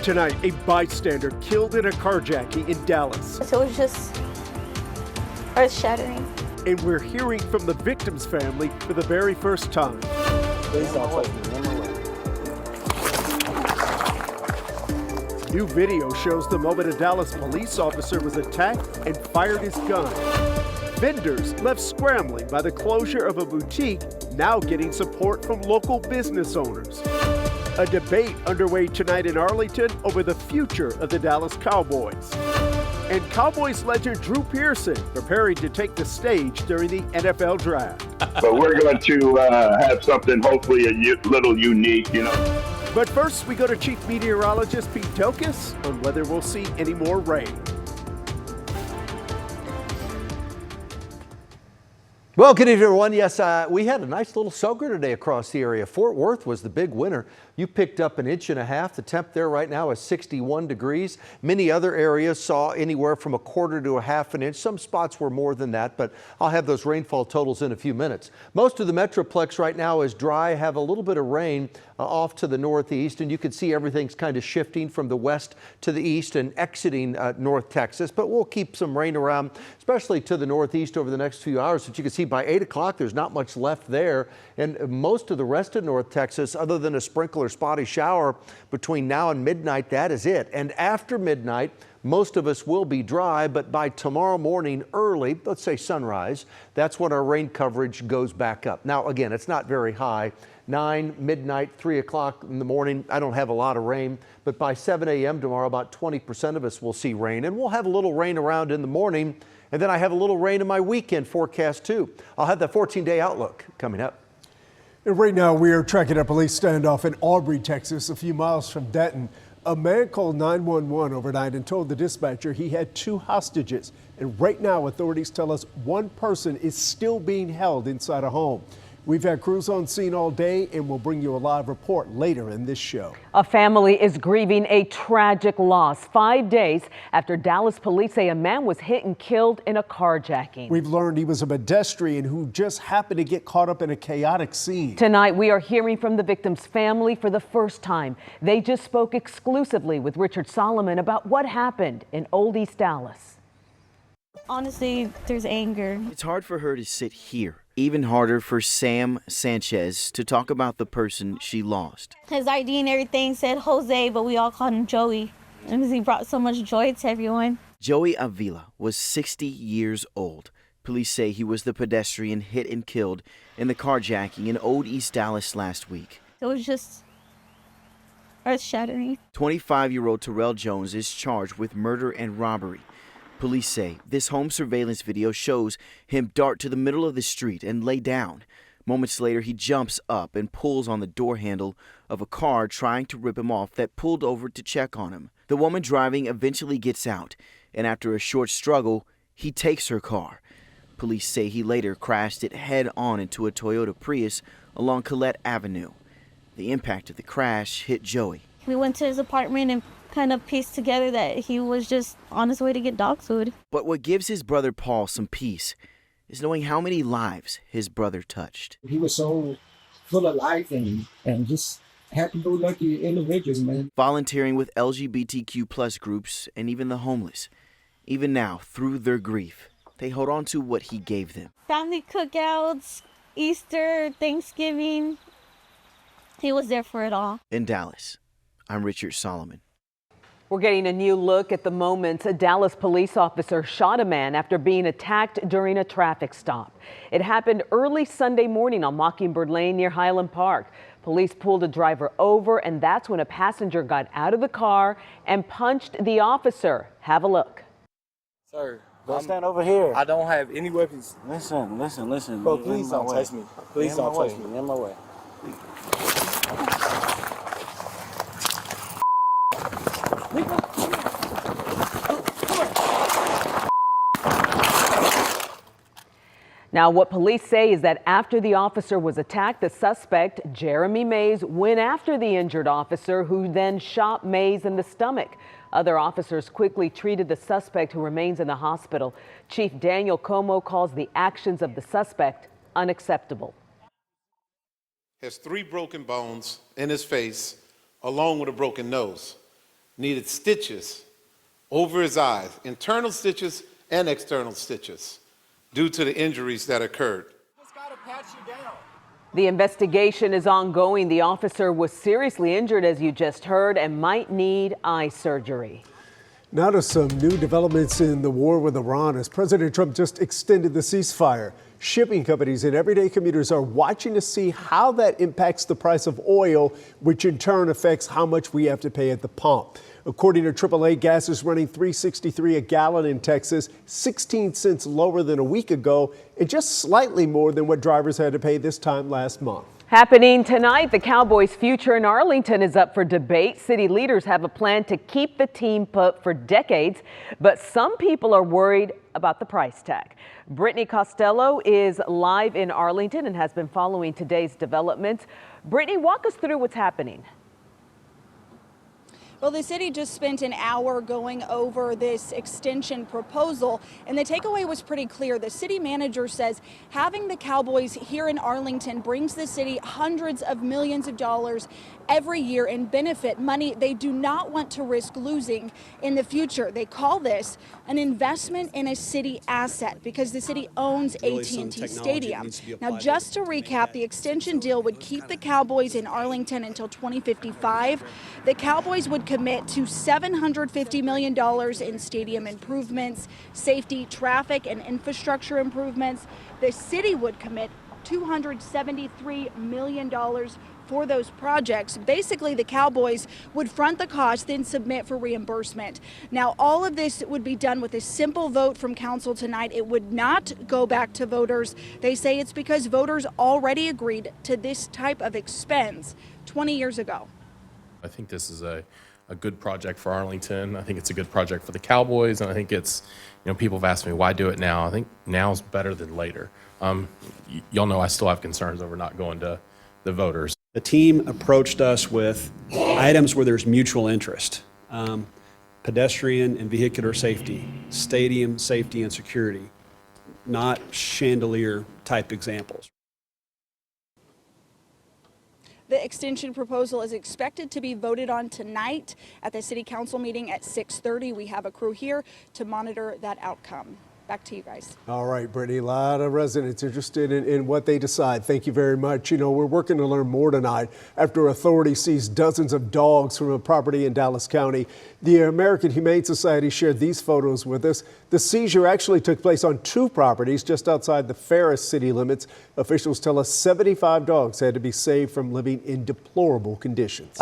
Tonight, a bystander killed in a carjacking in Dallas. So it was just earth-shattering. And we're hearing from the victim's family for the very first time. Please don't touch me. I'm away. New video shows the moment a Dallas police officer was attacked and fired his gun. Vendors left scrambling by the closure of a boutique, now getting support from local business owners. A debate underway tonight in Arlington over the future of the Dallas Cowboys. And Cowboys legend Drew Pearson preparing to take the stage during the NFL draft. But we're going to have something hopefully a little unique, you know. But first, we go to Chief Meteorologist Pete Tokus on whether we'll see any more rain. Well, good evening, everyone. Yes, we had a nice little soaker today across the area. Fort Worth was the big winner. You picked up 1.5 inches. The temp there right now is 61 degrees. Many other areas saw anywhere from 1/4 to 1/2 inch. Some spots were more than that, but I'll have those rainfall totals in a few minutes. Most of the Metroplex right now is dry, have a little bit of rain off to the northeast, and you can see everything's kind of shifting from the west to the east and exiting North Texas, but we'll keep some rain around, especially to the northeast over the next few hours. But you can see by 8 o'clock, there's not much left there, and most of the rest of North Texas, other than a sprinkle or spotty shower between now and midnight, that is it. And after midnight, most of us will be dry, but by tomorrow morning early, let's say sunrise, that's when our rain coverage goes back up. Now, again, it's not very high. 9, midnight, 3 o'clock in the morning, I don't have a lot of rain, but by 7 a.m. tomorrow, about 20% of us will see rain, and we'll have a little rain around in the morning, and then I have a little rain in my weekend forecast too. I'll have that 14-day outlook coming up. And right now, we are tracking a police standoff in Aubry, Texas, a few miles from Denton. A man called 911 overnight and told the dispatcher he had 2 hostages. And right now, authorities tell us one person is still being held inside a home. We've had crews on scene all day, and we'll bring you a live report later in this show. A family is grieving a tragic loss 5 days after Dallas police say a man was hit and killed in a carjacking. We've learned he was a pedestrian who just happened to get caught up in a chaotic scene. Tonight, we are hearing from the victim's family for the first time. They just spoke exclusively with Richard Solomon about what happened in Old East Dallas. Honestly, there's anger. It's hard for her to sit here. Even harder for Sam Sanchez to talk about the person she lost. His ID and everything said Jose, but we all called him Joey because he brought so much joy to everyone. Joey Avila was 60 years old. Police say he was the pedestrian hit and killed in the carjacking in Old East Dallas last week. It was just earth-shattering. 25-year-old Terrell Jones is charged with murder and robbery. Police say this home surveillance video shows him dart to the middle of the street and lay down. Moments later, he jumps up and pulls on the door handle of a car trying to rip him off that pulled over to check on him. The woman driving eventually gets out, and after a short struggle, he takes her car. Police say he later crashed it head-on into a Toyota Prius along Collette Avenue. The impact of the crash hit Joey. We went to his apartment and kind of pieced together that he was just on his way to get dog food. But what gives his brother Paul some peace is knowing how many lives his brother touched. He was so full of life and just happy-go-lucky individuals, man. Volunteering with LGBTQ+ groups and even the homeless. Even now, through their grief, they hold on to what he gave them. Family cookouts, Easter, Thanksgiving. He was there for it all. In Dallas, I'm Richard Solomon. We're getting a new look at the moments a Dallas police officer shot a man after being attacked during a traffic stop. It happened early Sunday morning on Mockingbird Lane near Highland Park. Police pulled a driver over, and that's when a passenger got out of the car and punched the officer. Have a look. Sir, Don't stand over here. I don't have any weapons. Listen. Bro, please don't touch me. Please don't touch me. In my way. Now, what police say is that after the officer was attacked, the suspect, Jeremy Mays, went after the injured officer, who then shot Mays in the stomach. Other officers quickly treated the suspect, who remains in the hospital. Chief Daniel Como calls the actions of the suspect unacceptable. Has 3 broken bones in his face, along with a broken nose. needed stitches over his eyes, internal stitches and external stitches, due to the injuries that occurred. The investigation is ongoing. The officer was seriously injured, as you just heard, and might need eye surgery. Now to some new developments in the war with Iran as President Trump just extended the ceasefire. Shipping companies and everyday commuters are watching to see how that impacts the price of oil, which in turn affects how much we have to pay at the pump. According to AAA, gas is running $3.63 a gallon in Texas, 16 cents lower than a week ago, and just slightly more than what drivers had to pay this time last month. Happening tonight, the Cowboys' future in Arlington is up for debate. City leaders have a plan to keep the team put for decades, but some people are worried about the price tag. Brittany Costello is live in Arlington and has been following today's developments. Brittany, walk us through what's happening. Well, the city just spent an hour going over this extension proposal, and the takeaway was pretty clear. The city manager says having the Cowboys here in Arlington brings the city hundreds of millions of dollars every year in benefit money they do not want to risk losing in the future. They call this an investment in a city asset because the city owns AT&T Stadium. Now, just to recap, the extension deal would keep the Cowboys in Arlington until 2055. The Cowboys would commit to $750 million in stadium improvements, safety, traffic, and infrastructure improvements. The city would commit $273 million for those projects. Basically, the Cowboys would front the cost, then submit for reimbursement. Now, all of this would be done with a simple vote from council tonight. It would not go back to voters. They say it's because voters already agreed to this type of expense 20 years ago. I think this is a good project for Arlington. I think it's a good project for the Cowboys, and I think it's, people have asked me why do it now. I think now's better than later. Y'all know I still have concerns over not going to the voters. The team approached us with items where there's mutual interest. Pedestrian and vehicular safety, stadium safety and security, not chandelier type examples. The extension proposal is expected to be voted on tonight at the city council meeting at 6:30. We have a crew here to monitor that outcome. Back to you guys. All right, Brittany, a lot of residents interested in what they decide. Thank you very much. We're working to learn more tonight after authorities seized dozens of dogs from a property in Dallas County. The American Humane Society shared these photos with us. The seizure actually took place on 2 properties just outside the Ferris city limits. Officials tell us 75 dogs had to be saved from living in deplorable conditions.